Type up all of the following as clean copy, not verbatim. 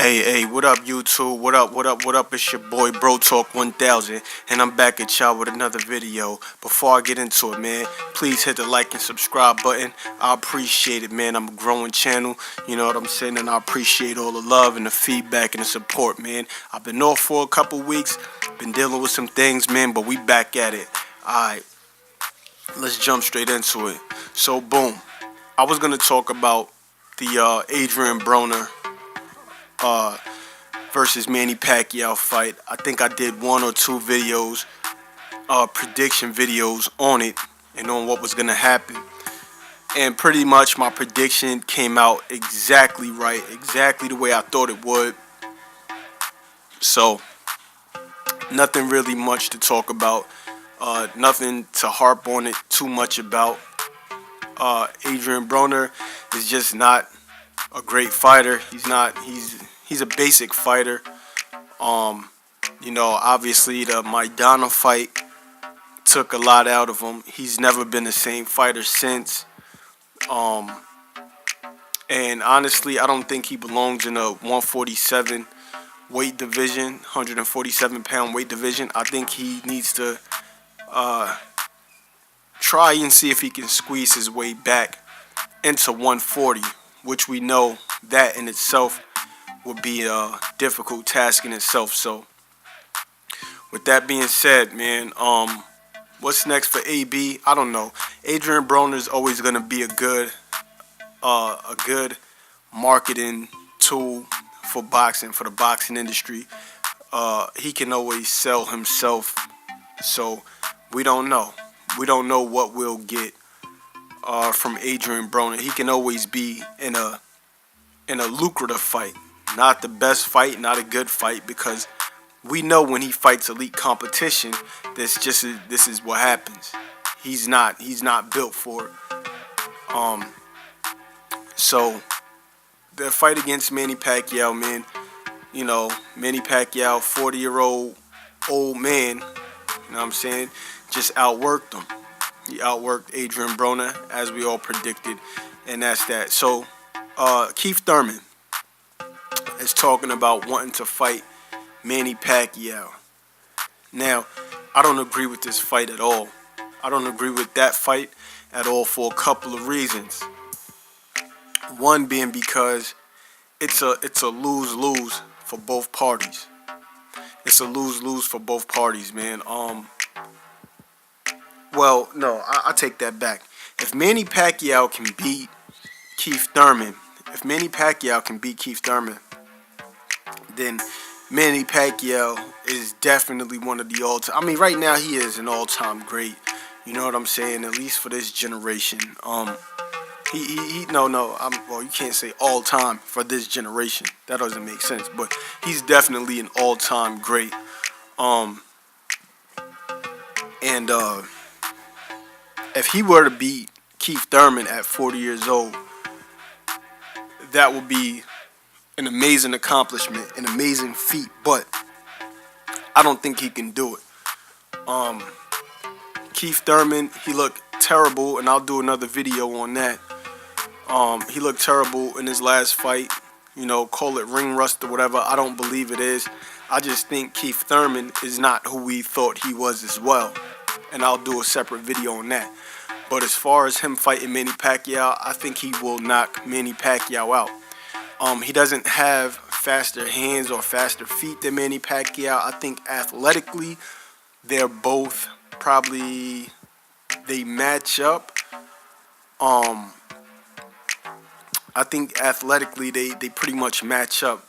Hey, what up, YouTube? What up? It's your boy, Bro Talk 1000, and I'm back at y'all with another video. Before I get into it, man, please hit the like and subscribe button. I appreciate it, man. I'm a growing channel, you know what I'm saying, and I appreciate all the love and the feedback and the support, man. I've been off for a couple weeks, been dealing with some things, man, but we back at it. Alright, let's jump straight into it. So, boom. I was going to talk about the Adrian Broner versus Manny Pacquiao fight. I think I did one or two videos, prediction videos on it and on what was going to happen. And pretty much my prediction came out exactly right, exactly the way I thought it would. So, nothing really much to talk about. Nothing to harp on it too much about. Adrian Broner is just not a great fighter. He's a basic fighter. You know, obviously the Maidana fight took a lot out of him. He's never been the same fighter since. And honestly, I don't think he belongs in a 147 weight division, 147-pound weight division. I think he needs to try and see if he can squeeze his way back into 140, which we know that in itself would be a difficult task in itself. So, with that being said, man, what's next for AB? I don't know. Adrian Broner is always gonna be a good marketing tool for boxing, for the boxing industry. He can always sell himself. So we don't know. We don't know what we'll get from Adrian Broner. He can always be in a lucrative fight. Not the best fight, not a good fight, because we know when he fights elite competition, this is what happens. He's not built for it. So the fight against Manny Pacquiao, man, you know, Manny Pacquiao, 40-year-old man, you know what I'm saying, just outworked him. He outworked Adrian Broner, as we all predicted, and that's that. So Keith Thurman is talking about wanting to fight Manny Pacquiao. Now, I don't agree with this fight at all. I don't agree with that fight at all for a couple of reasons. One being because it's a lose-lose for both parties. It's a lose-lose for both parties, man. Well, no, I take that back. If Manny Pacquiao can beat Keith Thurman, then Manny Pacquiao is definitely one of the all-time. I mean, right now he is an all-time great. You know what I'm saying? At least for this generation. Well, you can't say all-time for this generation. That doesn't make sense. But he's definitely an all-time great. If he were to beat Keith Thurman at 40 years old, that would be an amazing accomplishment, an amazing feat, but I don't think he can do it. Keith Thurman, he looked terrible, and I'll do another video on that. He looked terrible in his last fight. You know, call it ring rust or whatever. I don't believe it is. I just think Keith Thurman is not who we thought he was as well, and I'll do a separate video on that. But as far as him fighting Manny Pacquiao, I think he will knock Manny Pacquiao out. He doesn't have faster hands or faster feet than Manny Pacquiao. I think athletically, they're both probably, they match up. I think athletically they pretty much match up.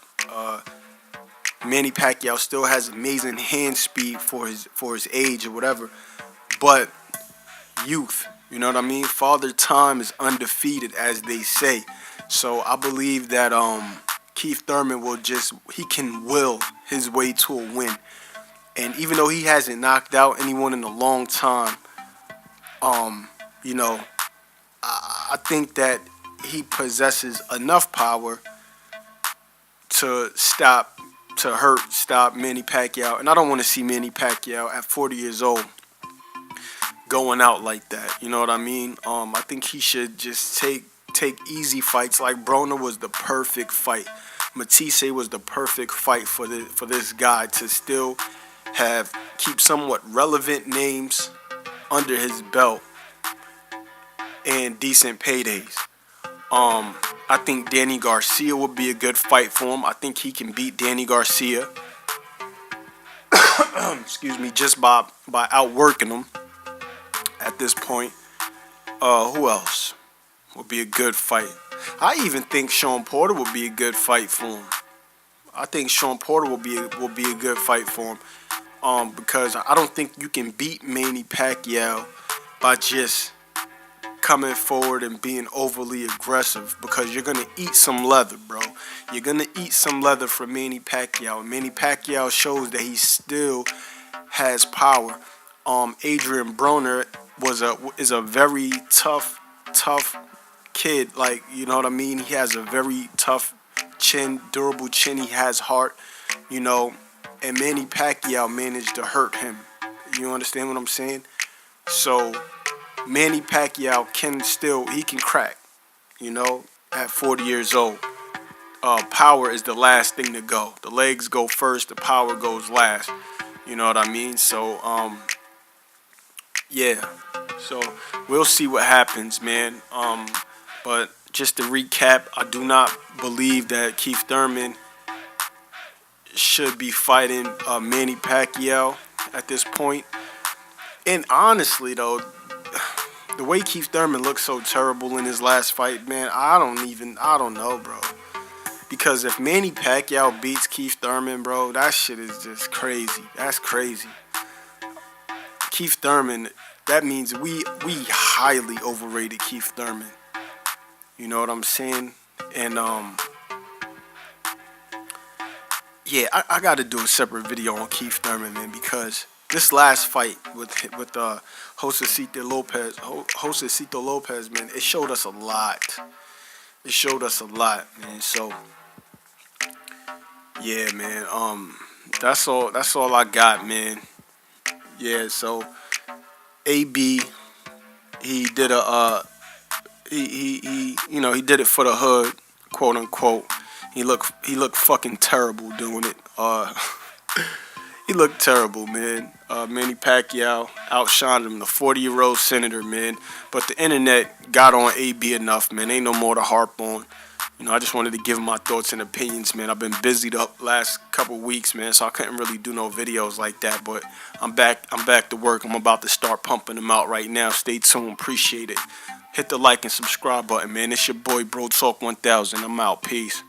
Manny Pacquiao still has amazing hand speed for his age or whatever, but youth, you know what I mean? Father Time is undefeated, as they say. So I believe that Keith Thurman he can will his way to a win. And even though he hasn't knocked out anyone in a long time, you know, I think that he possesses enough power to stop Manny Pacquiao. And I don't want to see Manny Pacquiao at 40 years old going out like that. You know what I mean? I think he should just take easy fights. Like Broner was the perfect fight. Matisse was the perfect fight for this guy to still keep somewhat relevant names under his belt and decent paydays. I think Danny Garcia would be a good fight for him. I think he can beat Danny Garcia. Excuse me, just by outworking him at this point. Who else would be a good fight? I even think Sean Porter would be a good fight for him. I think Sean Porter will be a good fight for him. Because I don't think you can beat Manny Pacquiao by just coming forward and being overly aggressive, because you're gonna eat some leather, bro. You're gonna eat some leather from Manny Pacquiao. Manny Pacquiao shows that he still has power. Adrian Broner is a very tough kid. Like, you know what I mean? He has a very tough chin, durable chin. He has heart, you know. And Manny Pacquiao managed to hurt him. You understand what I'm saying? So Manny Pacquiao can crack, you know, at 40 years old. Power is the last thing to go. The legs go first, the power goes last. You know what I mean? So, yeah. So we'll see what happens, man. But just to recap, I do not believe that Keith Thurman should be fighting Manny Pacquiao at this point. And honestly, though, the way Keith Thurman looked so terrible in his last fight, man, I don't know, bro. Because if Manny Pacquiao beats Keith Thurman, bro, that shit is just crazy. That's crazy. Keith Thurman, that means we highly overrated Keith Thurman. You know what I'm saying? And yeah, I got to do a separate video on Keith Thurman, man, because this last fight with Josecito Lopez, man, it showed us a lot. It showed us a lot, man. So yeah, man. That's all I got, man. Yeah. So AB, he did he did it for the hood, quote unquote. He looked fucking terrible doing it. He looked terrible, man. Manny Pacquiao outshined him, the 40-year-old senator, man. But the internet got on AB enough, man. Ain't no more to harp on. You know, I just wanted to give my thoughts and opinions, man. I've been busy the last couple weeks, man, so I couldn't really do no videos like that. But I'm back to work. I'm about to start pumping them out right now. Stay tuned. Appreciate it. Hit the like and subscribe button, man. It's your boy, Bro Talk 1000. I'm out. Peace.